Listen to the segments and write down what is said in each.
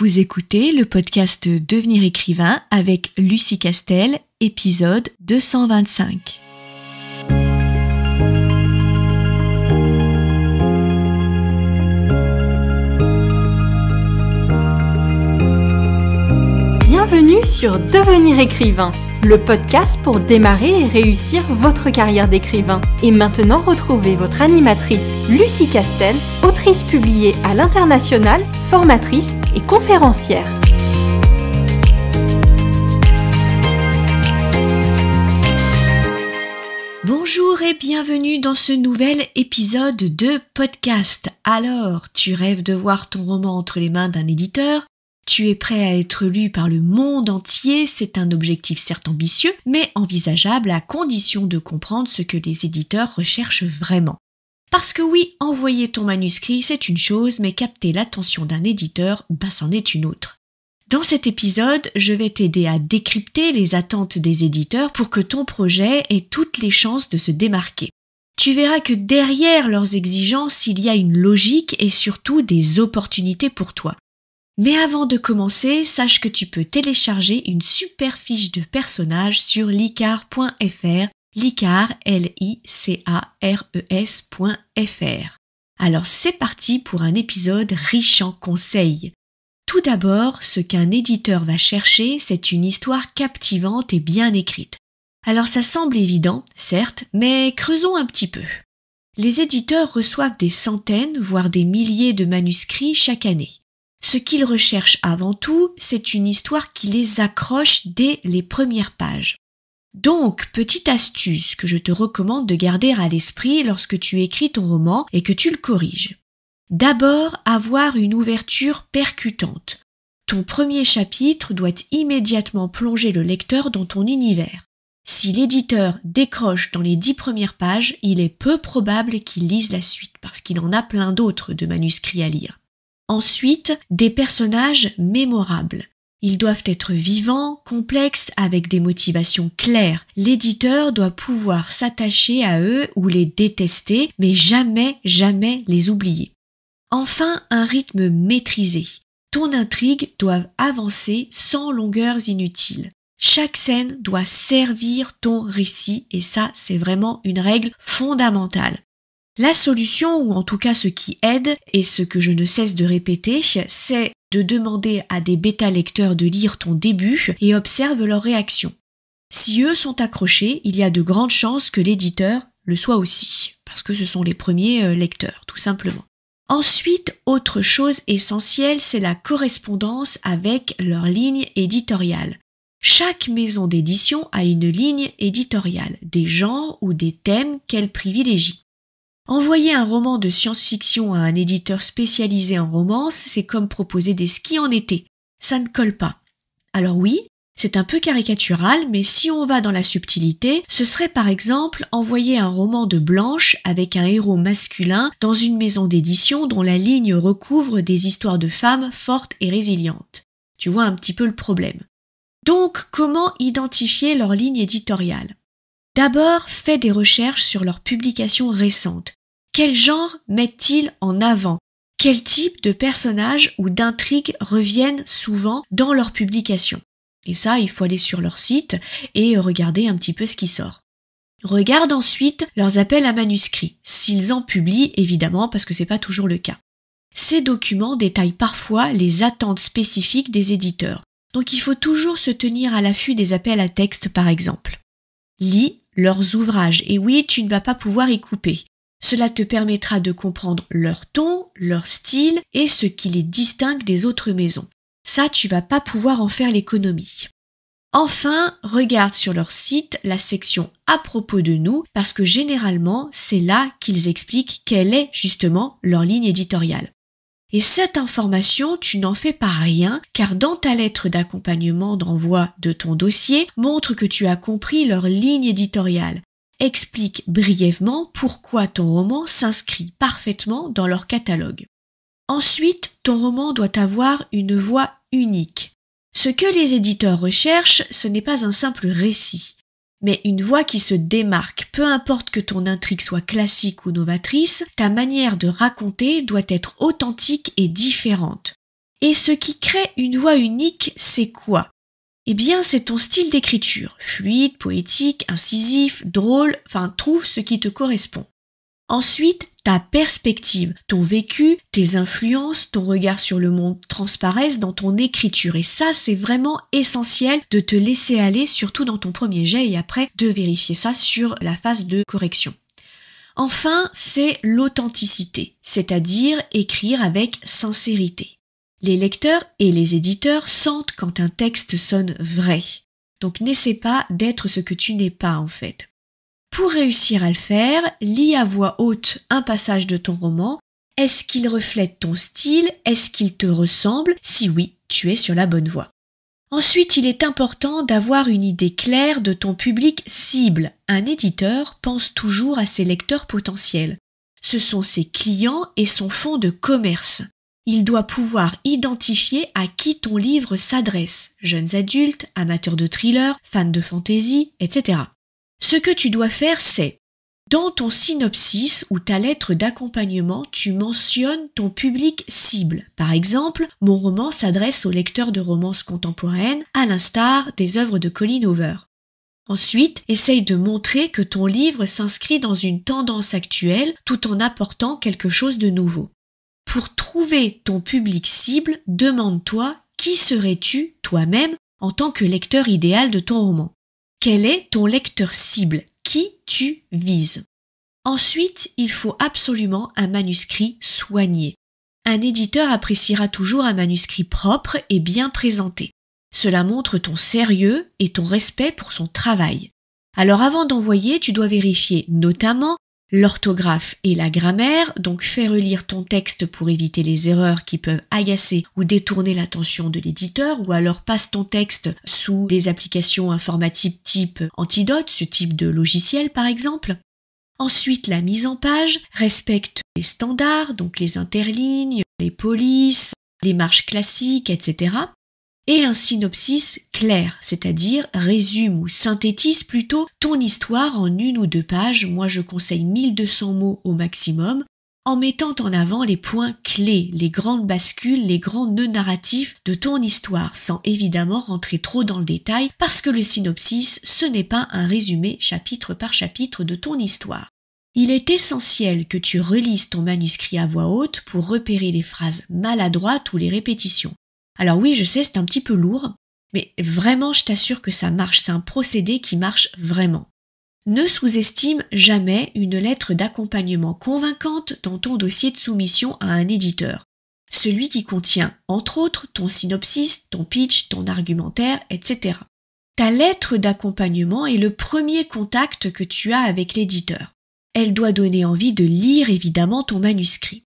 Vous écoutez le podcast Devenir écrivain avec Lucie Castel, épisode 225. Bienvenue sur Devenir écrivain, le podcast pour démarrer et réussir votre carrière d'écrivain. Et maintenant, retrouvez votre animatrice Lucie Castel, autrice publiée à l'international, formatrice et conférencière. Bonjour et bienvenue dans ce nouvel épisode de podcast. Alors, tu rêves de voir ton roman entre les mains d'un éditeur ? Tu es prêt à être lu par le monde entier, c'est un objectif certes ambitieux, mais envisageable à condition de comprendre ce que les éditeurs recherchent vraiment. Parce que oui, envoyer ton manuscrit, c'est une chose, mais capter l'attention d'un éditeur, c'en est une autre. Dans cet épisode, je vais t'aider à décrypter les attentes des éditeurs pour que ton projet ait toutes les chances de se démarquer. Tu verras que derrière leurs exigences, il y a une logique et surtout des opportunités pour toi. Mais avant de commencer, sache que tu peux télécharger une super fiche de personnage sur licares.fr, Licares, Licares.fr. Alors c'est parti pour un épisode riche en conseils. Tout d'abord, ce qu'un éditeur va chercher, c'est une histoire captivante et bien écrite. Alors ça semble évident, certes, mais creusons un petit peu. Les éditeurs reçoivent des centaines, voire des milliers de manuscrits chaque année. Ce qu'ils recherchent avant tout, c'est une histoire qui les accroche dès les premières pages. Donc, petite astuce que je te recommande de garder à l'esprit lorsque tu écris ton roman et que tu le corriges. D'abord, avoir une ouverture percutante. Ton premier chapitre doit immédiatement plonger le lecteur dans ton univers. Si l'éditeur décroche dans les 10 premières pages, il est peu probable qu'il lise la suite parce qu'il en a plein d'autres de manuscrits à lire. Ensuite, des personnages mémorables. Ils doivent être vivants, complexes, avec des motivations claires. L'éditeur doit pouvoir s'attacher à eux ou les détester, mais jamais les oublier. Enfin, un rythme maîtrisé. Ton intrigue doit avancer sans longueurs inutiles. Chaque scène doit servir ton récit et ça, c'est vraiment une règle fondamentale. La solution, ou en tout cas ce qui aide, et ce que je ne cesse de répéter, c'est de demander à des bêta-lecteurs de lire ton début et observe leur réaction. Si eux sont accrochés, il y a de grandes chances que l'éditeur le soit aussi, parce que ce sont les premiers lecteurs, tout simplement. Ensuite, autre chose essentielle, c'est la correspondance avec leur ligne éditoriale. Chaque maison d'édition a une ligne éditoriale, des genres ou des thèmes qu'elle privilégie. Envoyer un roman de science-fiction à un éditeur spécialisé en romance, c'est comme proposer des skis en été. Ça ne colle pas. Alors oui, c'est un peu caricatural, mais si on va dans la subtilité, ce serait par exemple envoyer un roman de Blanche avec un héros masculin dans une maison d'édition dont la ligne recouvre des histoires de femmes fortes et résilientes. Tu vois un petit peu le problème. Donc, comment identifier leur ligne éditoriale ? D'abord, fais des recherches sur leurs publications récentes. Quel genre mettent-ils en avant ? Quel type de personnages ou d'intrigues reviennent souvent dans leurs publications ? Et ça, il faut aller sur leur site et regarder un petit peu ce qui sort. Regarde ensuite leurs appels à manuscrits, s'ils en publient évidemment parce que c'est pas toujours le cas. Ces documents détaillent parfois les attentes spécifiques des éditeurs. Donc il faut toujours se tenir à l'affût des appels à texte par exemple. Lis leurs ouvrages et oui, tu ne vas pas pouvoir y couper. Cela te permettra de comprendre leur ton, leur style et ce qui les distingue des autres maisons. Ça, tu vas pas pouvoir en faire l'économie. Enfin, regarde sur leur site la section à propos de nous parce que généralement, c'est là qu'ils expliquent quelle est justement leur ligne éditoriale. Et cette information, tu n'en fais pas rien, car dans ta lettre d'accompagnement d'envoi de ton dossier, montre que tu as compris leur ligne éditoriale. Explique brièvement pourquoi ton roman s'inscrit parfaitement dans leur catalogue. Ensuite, ton roman doit avoir une voix unique. Ce que les éditeurs recherchent, ce n'est pas un simple récit, mais une voix qui se démarque. Peu importe que ton intrigue soit classique ou novatrice, ta manière de raconter doit être authentique et différente. Et ce qui crée une voix unique, c'est quoi? Eh bien, c'est ton style d'écriture, fluide, poétique, incisif, drôle, trouve ce qui te correspond. Ensuite, ta perspective, ton vécu, tes influences, ton regard sur le monde transparaissent dans ton écriture. Et ça, c'est vraiment essentiel de te laisser aller, surtout dans ton premier jet, et après de vérifier ça sur la phase de correction. Enfin, c'est l'authenticité, c'est-à-dire écrire avec sincérité. Les lecteurs et les éditeurs sentent quand un texte sonne vrai. Donc n'essaie pas d'être ce que tu n'es pas en fait. Pour réussir à le faire, lis à voix haute un passage de ton roman. Est-ce qu'il reflète ton style? Est-ce qu'il te ressemble? Si oui, tu es sur la bonne voie. Ensuite, il est important d'avoir une idée claire de ton public cible. Un éditeur pense toujours à ses lecteurs potentiels. Ce sont ses clients et son fonds de commerce. Il doit pouvoir identifier à qui ton livre s'adresse. Jeunes adultes, amateurs de thriller, fans de fantasy, etc. Ce que tu dois faire, c'est, dans ton synopsis ou ta lettre d'accompagnement, tu mentionnes ton public cible. Par exemple, mon roman s'adresse aux lecteurs de romances contemporaines, à l'instar des œuvres de Colleen Hoover. Ensuite, essaye de montrer que ton livre s'inscrit dans une tendance actuelle tout en apportant quelque chose de nouveau. Pour trouver ton public cible, demande-toi qui serais-tu toi-même en tant que lecteur idéal de ton roman. Quel est ton lecteur cible? Qui tu vises? Ensuite, il faut absolument un manuscrit soigné. Un éditeur appréciera toujours un manuscrit propre et bien présenté. Cela montre ton sérieux et ton respect pour son travail. Alors avant d'envoyer, tu dois vérifier notamment l'orthographe et la grammaire, donc fais relire ton texte pour éviter les erreurs qui peuvent agacer ou détourner l'attention de l'éditeur, ou alors passe ton texte sous des applications informatiques type Antidote, ce type de logiciel par exemple. Ensuite, la mise en page respecte les standards, donc les interlignes, les polices, les marges classiques, etc. Et un synopsis clair, c'est-à-dire résume ou synthétise plutôt ton histoire en 1 ou 2 pages, moi je conseille 1200 mots au maximum, en mettant en avant les points clés, les grandes bascules, les grands nœuds narratifs de ton histoire, sans évidemment rentrer trop dans le détail, parce que le synopsis, ce n'est pas un résumé chapitre par chapitre de ton histoire. Il est essentiel que tu relises ton manuscrit à voix haute pour repérer les phrases maladroites ou les répétitions. Alors oui, je sais, c'est un petit peu lourd, mais vraiment, je t'assure que ça marche, c'est un procédé qui marche vraiment. Ne sous-estime jamais une lettre d'accompagnement convaincante dans ton dossier de soumission à un éditeur. Celui qui contient, entre autres, ton synopsis, ton pitch, ton argumentaire, etc. Ta lettre d'accompagnement est le premier contact que tu as avec l'éditeur. Elle doit donner envie de lire évidemment ton manuscrit.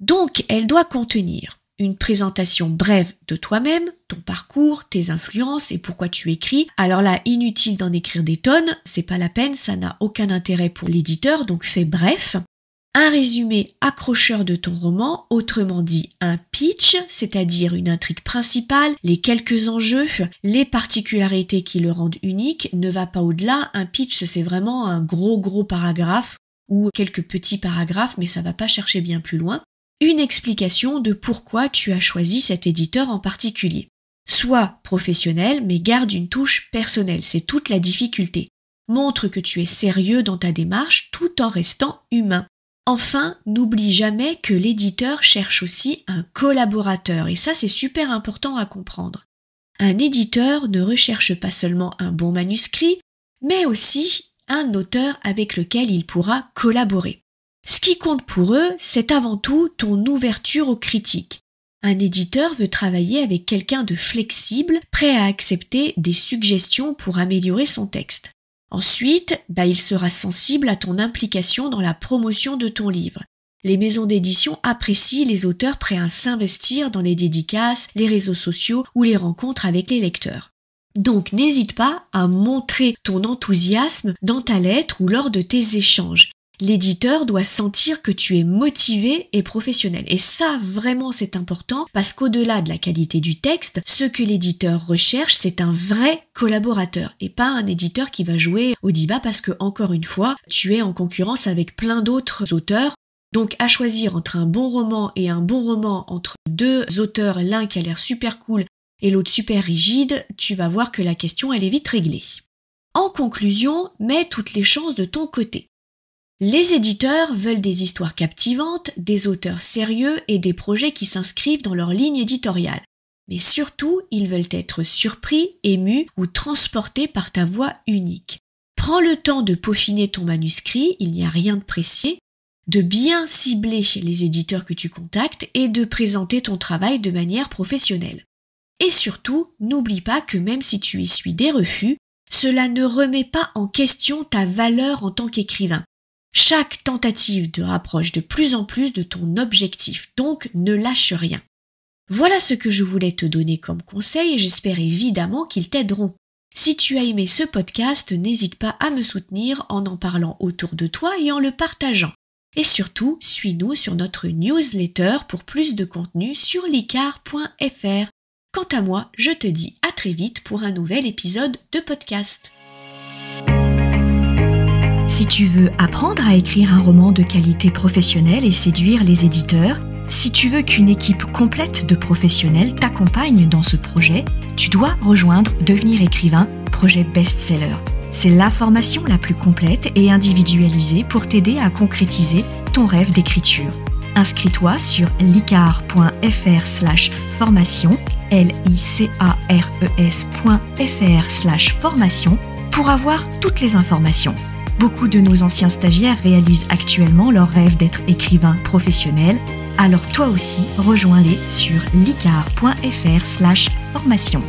Donc, elle doit contenir une présentation brève de toi-même, ton parcours, tes influences et pourquoi tu écris. Alors là, inutile d'en écrire des tonnes, c'est pas la peine, ça n'a aucun intérêt pour l'éditeur, donc fais bref. Un résumé accrocheur de ton roman, autrement dit un pitch, c'est-à-dire une intrigue principale, les quelques enjeux, les particularités qui le rendent unique, ne va pas au-delà. Un pitch, c'est vraiment un gros paragraphe ou quelques petits paragraphes, mais ça va pas chercher bien plus loin. Une explication de pourquoi tu as choisi cet éditeur en particulier. Sois professionnel, mais garde une touche personnelle, c'est toute la difficulté. Montre que tu es sérieux dans ta démarche tout en restant humain. Enfin, n'oublie jamais que l'éditeur cherche aussi un collaborateur, et ça c'est super important à comprendre. Un éditeur ne recherche pas seulement un bon manuscrit, mais aussi un auteur avec lequel il pourra collaborer. Ce qui compte pour eux, c'est avant tout ton ouverture aux critiques. Un éditeur veut travailler avec quelqu'un de flexible, prêt à accepter des suggestions pour améliorer son texte. Ensuite, il sera sensible à ton implication dans la promotion de ton livre. Les maisons d'édition apprécient les auteurs prêts à s'investir dans les dédicaces, les réseaux sociaux ou les rencontres avec les lecteurs. Donc n'hésite pas à montrer ton enthousiasme dans ta lettre ou lors de tes échanges. L'éditeur doit sentir que tu es motivé et professionnel. Et ça, vraiment, c'est important parce qu'au-delà de la qualité du texte, ce que l'éditeur recherche, c'est un vrai collaborateur et pas un éditeur qui va jouer au diva parce que, encore une fois, tu es en concurrence avec plein d'autres auteurs. Donc à choisir entre un bon roman et un bon roman, entre deux auteurs, l'un qui a l'air super cool et l'autre super rigide, tu vas voir que la question elle est vite réglée. En conclusion, mets toutes les chances de ton côté. Les éditeurs veulent des histoires captivantes, des auteurs sérieux et des projets qui s'inscrivent dans leur ligne éditoriale. Mais surtout, ils veulent être surpris, émus ou transportés par ta voix unique. Prends le temps de peaufiner ton manuscrit, il n'y a rien de pressé, de bien cibler les éditeurs que tu contactes et de présenter ton travail de manière professionnelle. Et surtout, n'oublie pas que même si tu essuies des refus, cela ne remet pas en question ta valeur en tant qu'écrivain. Chaque tentative te rapproche de plus en plus de ton objectif, donc ne lâche rien. Voilà ce que je voulais te donner comme conseil et j'espère évidemment qu'ils t'aideront. Si tu as aimé ce podcast, n'hésite pas à me soutenir en parlant autour de toi et en le partageant. Et surtout, suis-nous sur notre newsletter pour plus de contenu sur licar.fr. Quant à moi, je te dis à très vite pour un nouvel épisode de podcast. Si tu veux apprendre à écrire un roman de qualité professionnelle et séduire les éditeurs, si tu veux qu'une équipe complète de professionnels t'accompagne dans ce projet, tu dois rejoindre Devenir écrivain, projet best-seller. C'est la formation la plus complète et individualisée pour t'aider à concrétiser ton rêve d'écriture. Inscris-toi sur licar.fr/formation, licares.fr/formation pour avoir toutes les informations. Beaucoup de nos anciens stagiaires réalisent actuellement leur rêve d'être écrivain professionnel. Alors toi aussi, rejoins-les sur licar.fr/formation.